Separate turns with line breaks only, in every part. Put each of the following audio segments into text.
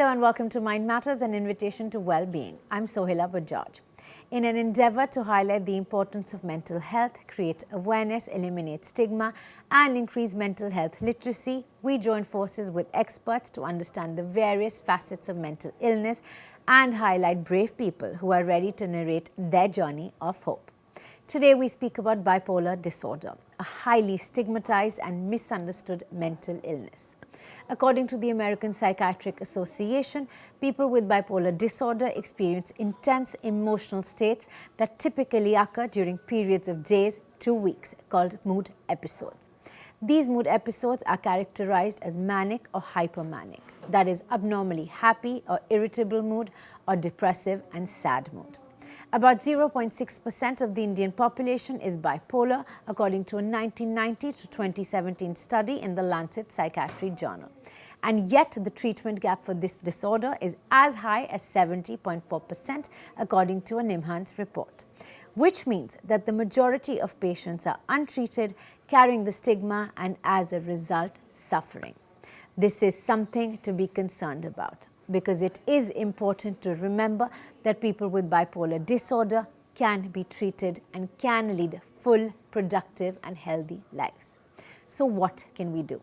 Hello and welcome to Mind Matters, an invitation to well-being. I'm Sohila Bajaj. In an endeavor to highlight the importance of mental health, create awareness, eliminate stigma, and increase mental health literacy, we join forces with experts to understand the various facets of mental illness and highlight brave people who are ready to narrate their journey of hope. Today we speak about bipolar disorder, a highly stigmatized and misunderstood mental illness. According to the American Psychiatric Association, people with bipolar disorder experience intense emotional states that typically occur during periods of days to weeks, called mood episodes. These mood episodes are characterized as manic or hypermanic, that is, abnormally happy or irritable mood, or depressive and sad mood. About 0.6% of the Indian population is bipolar, according to a 1990 to 2017 study in the Lancet Psychiatry Journal. And yet, the treatment gap for this disorder is as high as 70.4%, according to a NIMHANS report, which means that the majority of patients are untreated, carrying the stigma, and as a result, suffering. This is something to be concerned about, because it is important to remember that people with bipolar disorder can be treated and can lead full, productive and healthy lives. So what can we do?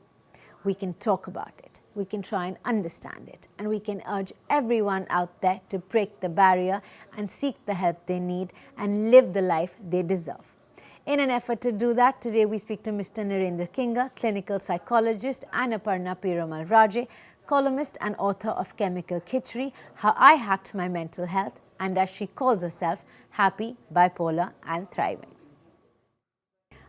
We can talk about it, we can try and understand it, and we can urge everyone out there to break the barrier and seek the help they need and live the life they deserve. In an effort to do that, today we speak to Mr. Narendra Kinger, clinical psychologist, and Aparna Piramal Raje, columnist and author of Chemical Khichdi, How I Hacked My Mental Health, and as she calls herself, happy, bipolar and thriving.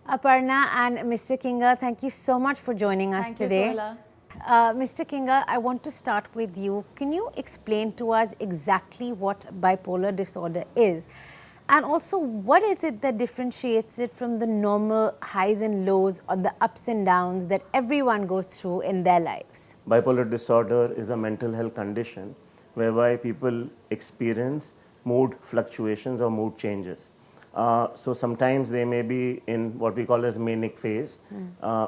Aparna and Mr. Kinger, thank you so much for joining us today.
Thank you, Sohila.
Mr. Kinger, I want to start with you. Can you explain to us exactly what bipolar disorder is? And also, what is it that differentiates it from the normal highs and lows or the ups and downs that everyone goes through in their lives?
Bipolar disorder is a mental health condition whereby people experience mood fluctuations or mood changes. So sometimes they may be in what we call as manic phase,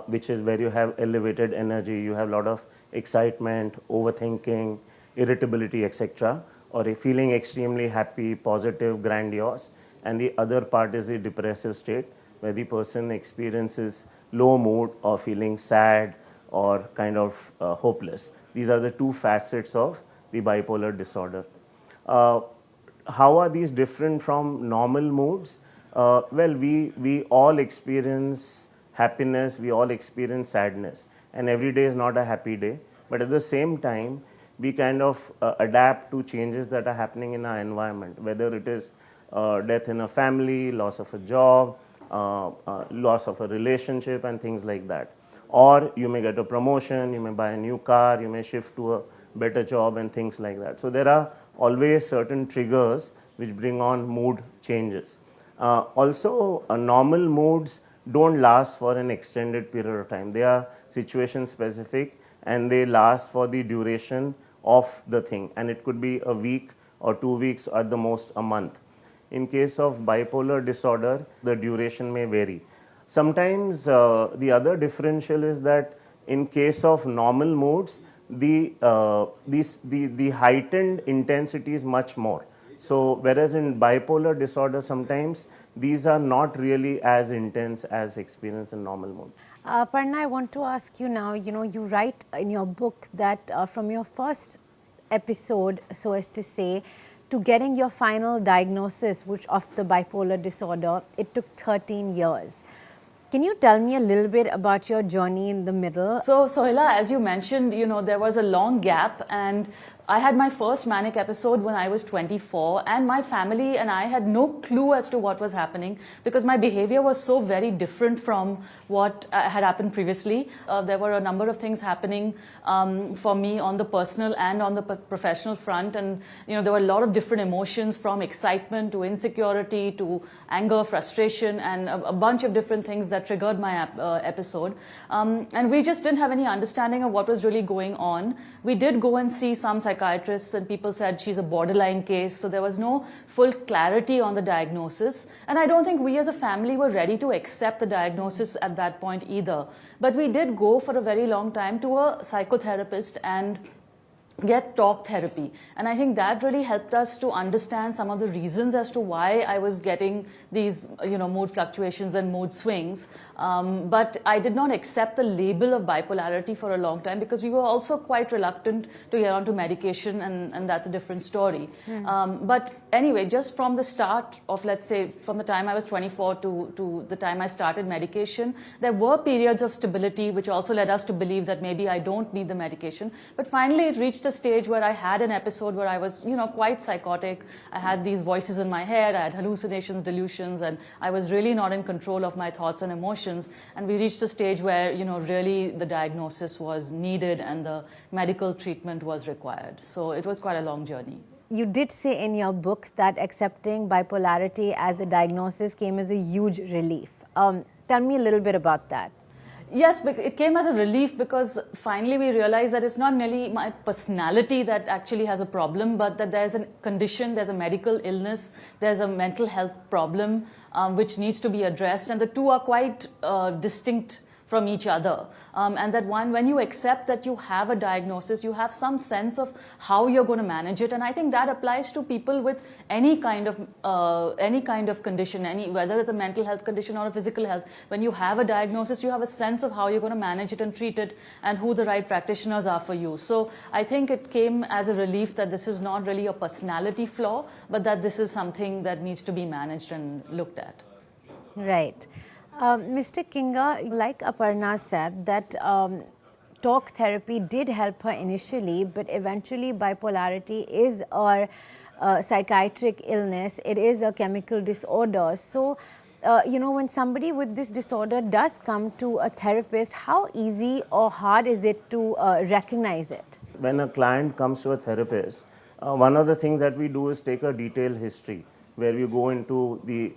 which is where you have elevated energy, you have a lot of excitement, overthinking, irritability, etc., or a feeling extremely happy, positive, grandiose. And the other part is the depressive state, where the person experiences low mood or feeling sad or kind of hopeless. These are the two facets of the bipolar disorder. How are these different from normal moods? Well, we all experience happiness, we all experience sadness, and every day is not a happy day. But at the same time, we kind of adapt to changes that are happening in our environment, whether it is death in a family, loss of a job, loss of a relationship and things like that. Or you may get a promotion, you may buy a new car, you may shift to a better job and things like that. So there are always certain triggers which bring on mood changes. Also, normal moods don't last for an extended period of time. They are situation specific and they last for the duration of the thing, and it could be a week or 2 weeks, or at the most a month. In case of bipolar disorder, the duration may vary. Sometimes the other differential is that in case of normal moods, the heightened intensity is much more. So whereas in bipolar disorder, sometimes these are not really as intense as experienced in normal mood.
Aparna, I want to ask you now, you write in your book that from your first episode, so as to say, to getting your final diagnosis which of the bipolar disorder, it took 13 years. Can you tell me a little bit about your journey in the middle?
So, Sohila, as you mentioned, there was a long gap, and I had my first manic episode when I was 24, and my family and I had no clue as to what was happening because my behavior was so very different from what had happened previously. There were a number of things happening for me on the personal and on the professional front, and there were a lot of different emotions, from excitement to insecurity to anger, frustration, and a bunch of different things that triggered my episode. And we just didn't have any understanding of what was really going on. We did go and see some psychiatrists, and people said she's a borderline case, so there was no full clarity on the diagnosis. And I don't think we as a family were ready to accept the diagnosis at that point either. But we did go for a very long time to a psychotherapist, and get talk therapy. And I think that really helped us to understand some of the reasons as to why I was getting these, mood fluctuations and mood swings. But I did not accept the label of bipolarity for a long time because we were also quite reluctant to get onto medication, and that's a different story. But anyway, just from the start of, let's say, from the time I was 24 to the time I started medication, there were periods of stability which also led us to believe that maybe I don't need the medication. But finally it reached a stage where I had an episode where I was, quite psychotic. I had these voices in my head, I had hallucinations, delusions, and I was really not in control of my thoughts and emotions. And we reached a stage where, really the diagnosis was needed and the medical treatment was required. So it was quite a long journey.
You did say in your book that accepting bipolarity as a diagnosis came as a huge relief. Tell me a little bit about that.
Yes, it came as a relief because finally we realized that it's not merely my personality that actually has a problem, but that there's a condition, there's a medical illness, there's a mental health problem which needs to be addressed, and the two are quite distinct from each other. And that when you accept that you have a diagnosis, you have some sense of how you're going to manage it. And I think that applies to people with any kind of condition, whether it's a mental health condition or a physical health. When you have a diagnosis, you have a sense of how you're going to manage it and treat it and who the right practitioners are for you. So I think it came as a relief that this is not really a personality flaw, but that this is something that needs to be managed and looked at.
Right. Mr. Kinger, like Aparna said, that talk therapy did help her initially, but eventually bipolarity is a psychiatric illness. It is a chemical disorder. So, when somebody with this disorder does come to a therapist, how easy or hard is it to recognize it?
When a client comes to a therapist, one of the things that we do is take a detailed history where we go into the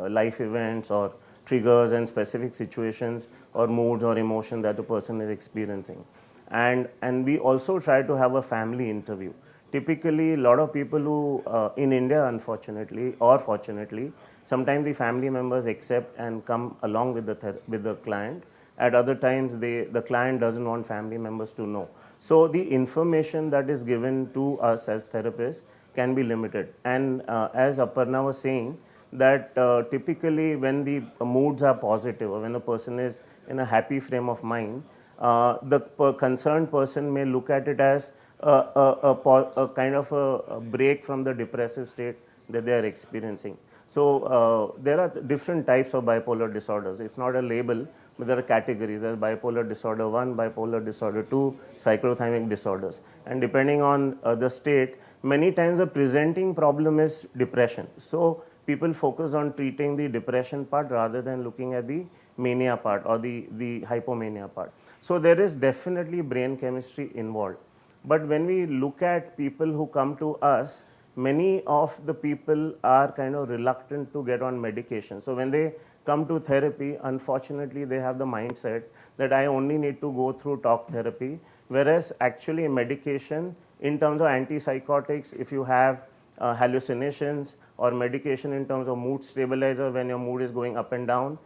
life events or triggers and specific situations or moods or emotion that a person is experiencing. And we also try to have a family interview. Typically, a lot of people who, in India, unfortunately or fortunately, sometimes the family members accept and come along with the client. At other times, the client doesn't want family members to know. So the information that is given to us as therapists can be limited. And as Aparna was saying, that typically when the moods are positive or when a person is in a happy frame of mind, the concerned person may look at it as a kind of a break from the depressive state that they are experiencing. So there are different types of bipolar disorders. It's not a label, but there are categories. There's bipolar disorder 1, bipolar disorder 2, cyclothymic disorders. And depending on the state, many times the presenting problem is depression. So people focus on treating the depression part rather than looking at the mania part or the hypomania part. So there is definitely brain chemistry involved. But when we look at people who come to us, many of the people are kind of reluctant to get on medication. So when they come to therapy, unfortunately, they have the mindset that I only need to go through talk therapy, whereas actually medication in terms of antipsychotics, if you have hallucinations or medication in terms of mood stabilizer when your mood is going up and down,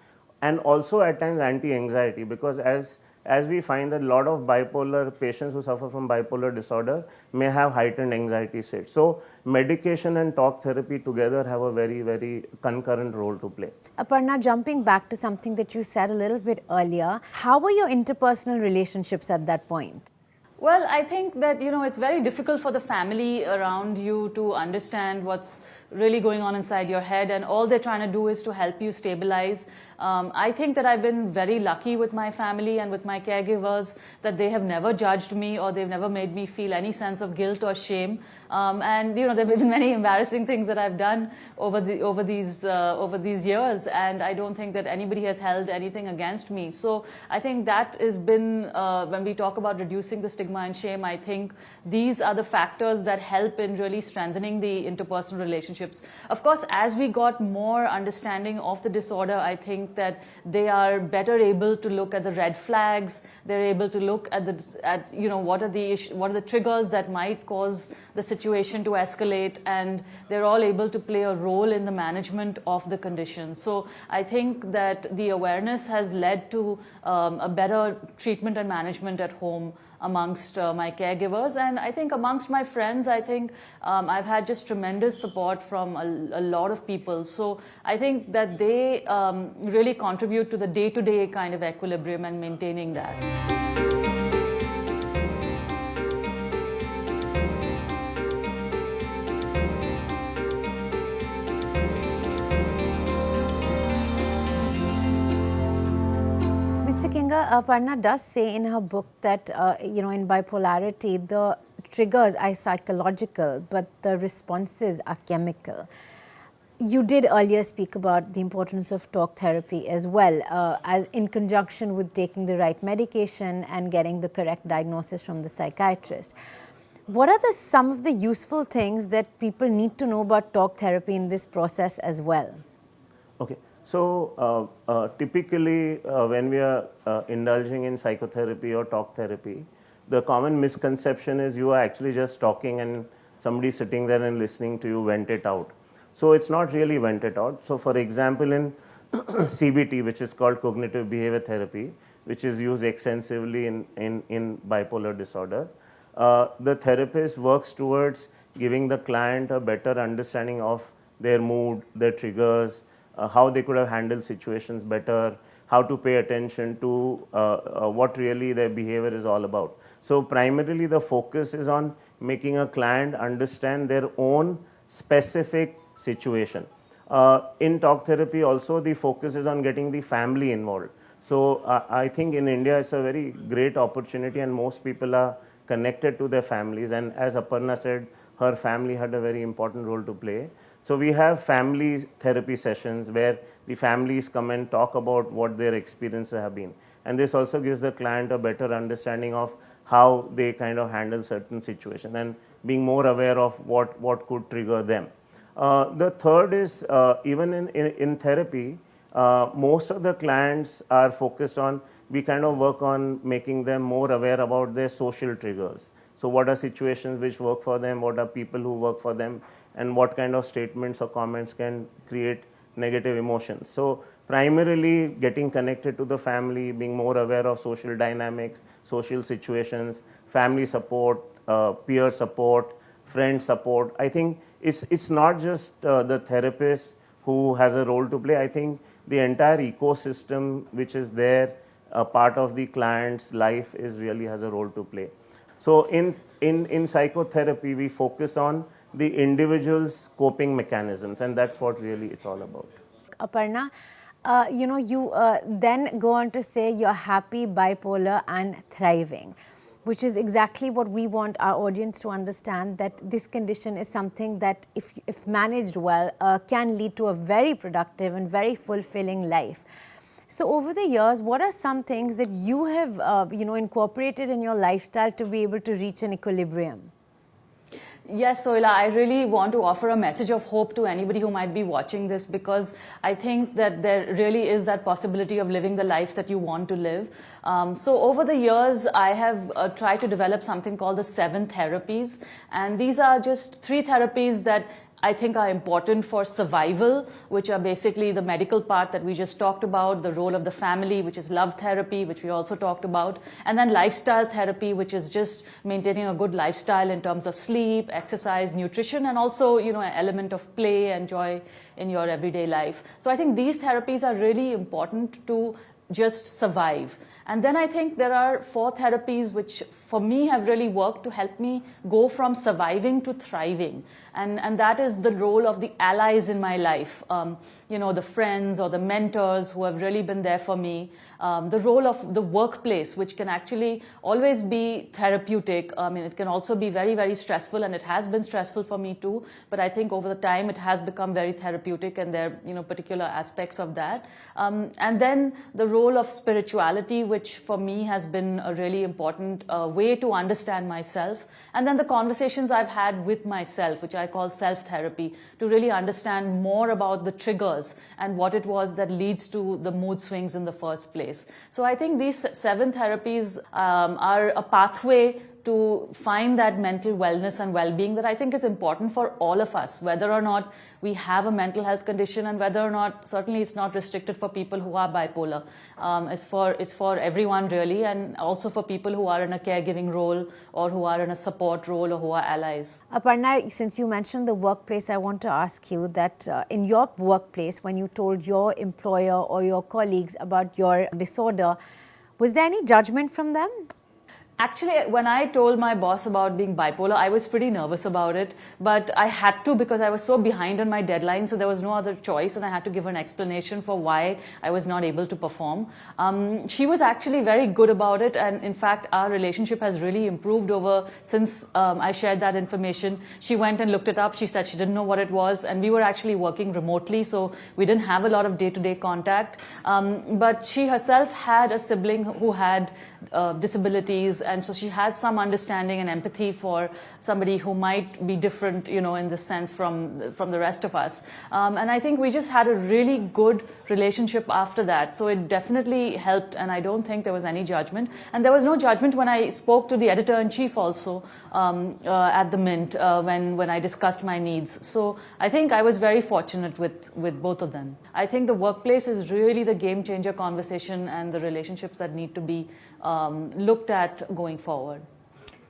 and also at times anti-anxiety, because as we find that a lot of bipolar patients who suffer from bipolar disorder may have heightened anxiety states. So medication and talk therapy together have a very, very concurrent role to play.
Aparna, jumping back to something that you said a little bit earlier, how were your interpersonal relationships at that point?
Well, I think that, it's very difficult for the family around you to understand what's really going on inside your head, and all they're trying to do is to help you stabilize. I think that I've been very lucky with my family and with my caregivers, that they have never judged me or they've never made me feel any sense of guilt or shame. And there have been many embarrassing things that I've done over these years, and I don't think that anybody has held anything against me. So I think that has been, when we talk about reducing the stigma and shame, I think these are the factors that help in really strengthening the interpersonal relationships. Of course, as we got more understanding of the disorder, I think that they are better able to look at the red flags. They're able to look at what are the triggers that might cause the situation to escalate, and they're all able to play a role in the management of the condition. So I think that the awareness has led to a better treatment and management at home amongst my caregivers, and I think amongst my friends, I think I've had just tremendous support from a lot of people. So I think that they really contribute to the day-to-day kind of equilibrium and maintaining that.
Mr. Kinger, Aparna does say in her book that, in bipolarity, the triggers are psychological, but the responses are chemical. You did earlier speak about the importance of talk therapy as well, as in conjunction with taking the right medication and getting the correct diagnosis from the psychiatrist. What are some of the useful things that people need to know about talk therapy in this process as well?
Okay. So typically when we are indulging in psychotherapy or talk therapy, the common misconception is you are actually just talking and somebody sitting there and listening to you vent it out. So it's not really vent it out. So for example, in CBT, which is called cognitive behavior therapy, which is used extensively in bipolar disorder, the therapist works towards giving the client a better understanding of their mood, their triggers, how they could have handled situations better, how to pay attention to what really their behavior is all about. So primarily the focus is on making a client understand their own specific situation. In talk therapy also the focus is on getting the family involved. So I think in India it's a very great opportunity and most people are connected to their families, and as Aparna said, her family had a very important role to play. So we have family therapy sessions where the families come and talk about what their experiences have been. And this also gives the client a better understanding of how they kind of handle certain situations and being more aware of what could trigger them. The third is even in therapy, most of the clients are focused on, we kind of work on making them more aware about their social triggers. So what are situations which work for them, what are people who work for them, and what kind of statements or comments can create negative emotions. So primarily getting connected to the family, being more aware of social dynamics, social situations, family support, peer support, friend support. I think it's not just the therapist who has a role to play. I think the entire ecosystem which is there, a part of the client's life is really has a role to play. So in psychotherapy, we focus on the individual's coping mechanisms, and that's what really it's all about.
Aparna, you then go on to say you're happy, bipolar and thriving, which is exactly what we want our audience to understand, that this condition is something that if managed well can lead to a very productive and very fulfilling life. So over the years, what are some things that you have incorporated in your lifestyle to be able to reach an equilibrium?
Yes, Soila, I really want to offer a message of hope to anybody who might be watching this, because I think that there really is that possibility of living the life that you want to live. So over the years, I have tried to develop something called the 7 therapies. And these are just 3 therapies that I think are important for survival, which are basically the medical part that we just talked about, the role of the family, which is love therapy, which we also talked about, and then lifestyle therapy, which is just maintaining a good lifestyle in terms of sleep, exercise, nutrition, and also, an element of play and joy in your everyday life. So I think these therapies are really important to just survive. And then I think there are 4 therapies which for me have really worked to help me go from surviving to thriving. And that is the role of the allies in my life, the friends or the mentors who have really been there for me. The role of the workplace, which can actually always be therapeutic. It can also be very, very stressful, and it has been stressful for me too. But I think over the time it has become very therapeutic, and there are, particular aspects of that. And then the role of spirituality, which for me has been a really important way to understand myself. And then the conversations I've had with myself, which I call self-therapy, to really understand more about the triggers and what it was that leads to the mood swings in the first place. So I think these 7 therapies are a pathway to find that mental wellness and well-being that I think is important for all of us, whether or not we have a mental health condition, and whether or not, certainly it's not restricted for people who are bipolar. It's for everyone really, and also for people who are in a caregiving role, or who are in a support role, or who are allies.
Aparna, since you mentioned the workplace, I want to ask you that in your workplace, when you told your employer or your colleagues about your disorder, was there any judgment from them?
Actually, when I told my boss about being bipolar, I was pretty nervous about it, but I had to, because I was so behind on my deadline, so there was no other choice, and I had to give an explanation for why I was not able to perform. She was actually very good about it, and in fact, our relationship has really improved since I shared that information. She went and looked it up. She said she didn't know what it was, and we were actually working remotely, so we didn't have a lot of day-to-day contact. But she herself had a sibling who had disabilities, and so she had some understanding and empathy for somebody who might be different, in this sense from the rest of us. And I think we just had a really good relationship after that. So it definitely helped, and I don't think there was any judgment. And there was no judgment when I spoke to the editor-in-chief also at the Mint when I discussed my needs. So I think I was very fortunate with both of them. I think the workplace is really the game-changer conversation, and the relationships that need to be looked at going forward.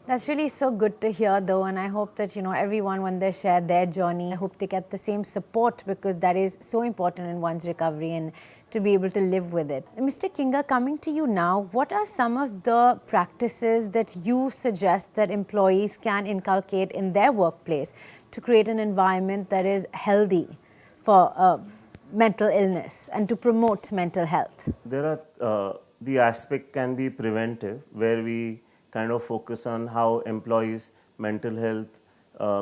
That's really so good to hear, though, and I hope that everyone, when they share their journey, I hope they get the same support, because that is so important in one's recovery, and to be able to live with it. Mr. Kinger, coming to you now, what are some of the practices that you suggest that employees can inculcate in their workplace to create an environment that is healthy for mental illness and to promote mental health?
There are the aspect can be preventive, where we kind of focus on how employees' mental health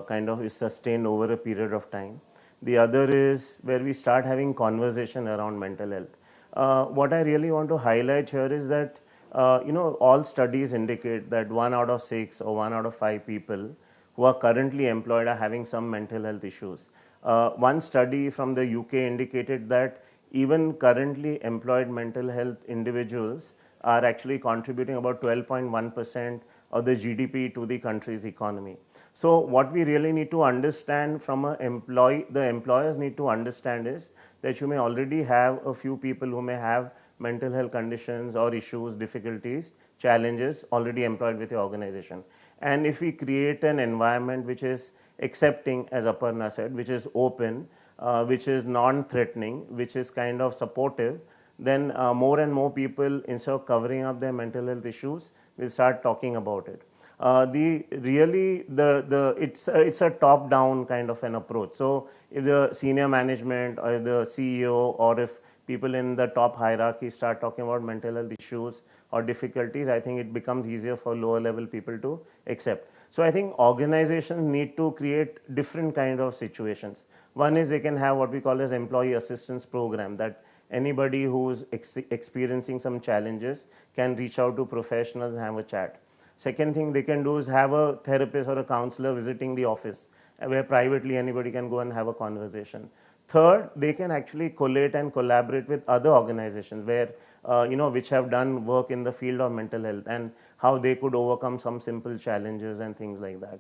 kind of is sustained over a period of time. The other is where we start having conversation around mental health. What I really want to highlight here is that all studies indicate that 1 out of 6 or 1 out of 5 people who are currently employed are having some mental health issues. One study from the UK indicated that even currently employed mental health individuals are actually contributing about 12.1% of the GDP to the country's economy. So what we really need to understand from the employers need to understand is that you may already have a few people who may have mental health conditions or issues, difficulties, challenges already employed with your organization. And if we create an environment which is accepting, as Aparna said, which is open, which is non-threatening, which is kind of supportive, then more and more people, instead of covering up their mental health issues, will start talking about it. It's a top-down kind of an approach. So if the senior management or the CEO, or if people in the top hierarchy start talking about mental health issues or difficulties, I think it becomes easier for lower level people to accept. So I think organizations need to create different kind of situations. One is they can have what we call as employee assistance program, that anybody who's experiencing some challenges can reach out to professionals and have a chat. Second thing they can do is have a therapist or a counselor visiting the office, where privately anybody can go and have a conversation. Third, they can actually collate and collaborate with other organizations where, which have done work in the field of mental health, and how they could overcome some simple challenges and things like that.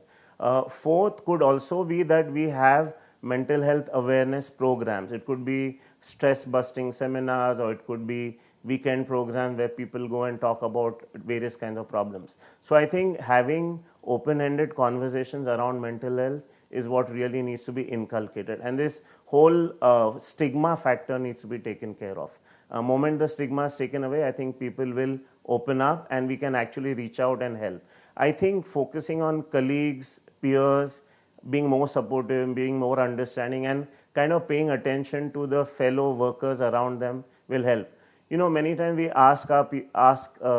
Fourth could also be that we have mental health awareness programs. It could be stress busting seminars, or it could be weekend programs where people go and talk about various kinds of problems. So I think having open-ended conversations around mental health is what really needs to be inculcated, and this whole stigma factor needs to be taken care of. The moment the stigma is taken away, I think people will open up and we can actually reach out and help. I think focusing on colleagues, peers, being more supportive, being more understanding, and kind of paying attention to the fellow workers around them will help. Many times we ask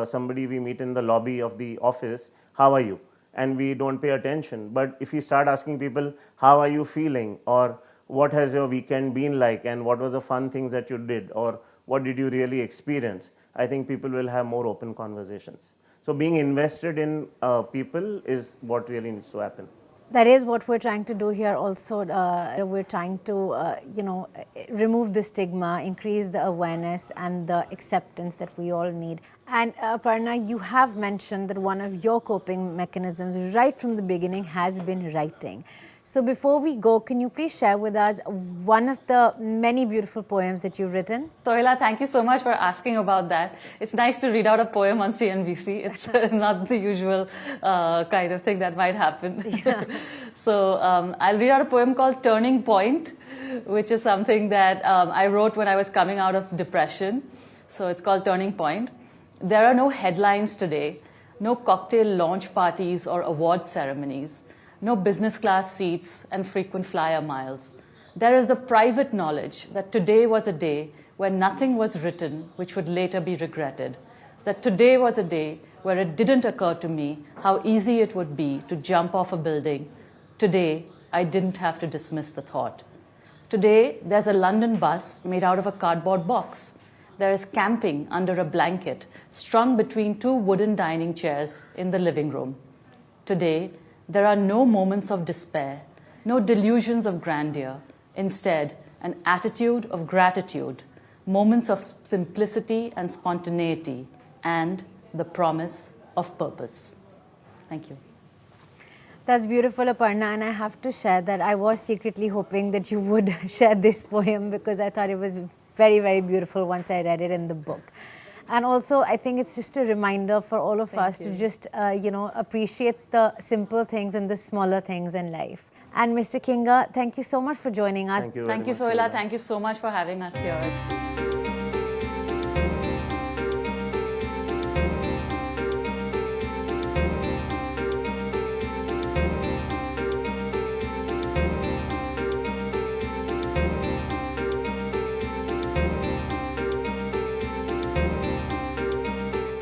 somebody we meet in the lobby of the office, how are you? And we don't pay attention. But if we start asking people, how are you feeling? Or what has your weekend been like? And what was the fun things that you did? Or what did you really experience? I think people will have more open conversations. So being invested in people is what really needs to happen.
That is what we're trying to do here also. We're trying to, remove the stigma, increase the awareness and the acceptance that we all need. And Aparna, you have mentioned that one of your coping mechanisms right from the beginning has been writing. So before we go, can you please share with us one of the many beautiful poems that you've written?
Sohila, thank you so much for asking about that. It's nice to read out a poem on CNBC. It's not the usual kind of thing that might happen.
Yeah.
So I'll read out a poem called Turning Point, which is something that I wrote when I was coming out of depression. So it's called Turning Point. There are no headlines today, no cocktail launch parties or award ceremonies, no business class seats and frequent flyer miles. There is the private knowledge that today was a day when nothing was written which would later be regretted. That today was a day where it didn't occur to me how easy it would be to jump off a building. Today, I didn't have to dismiss the thought. Today, there's a London bus made out of a cardboard box. There is camping under a blanket strung between two wooden dining chairs in the living room. Today, there are no moments of despair, no delusions of grandeur. Instead, an attitude of gratitude, moments of simplicity and spontaneity, and the promise of purpose. Thank you.
That's beautiful, Aparna, and I have to share that I was secretly hoping that you would share this poem because I thought it was very, very beautiful once I read it in the book. And also, I think it's just a reminder for all of us to just, appreciate the simple things and the smaller things in life. And Mr. Kinger, thank you so much for joining us.
Thank you, Sohila. Thank you so much for having us here.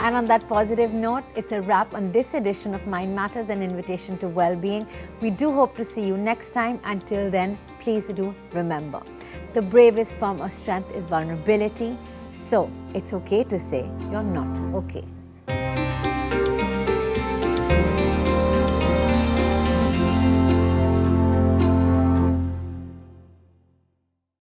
And on that positive note, it's a wrap on this edition of Mind Matters, an invitation to well-being. We do hope to see you next time. Until then, please do remember, the bravest form of strength is vulnerability. So it's okay to say you're not okay.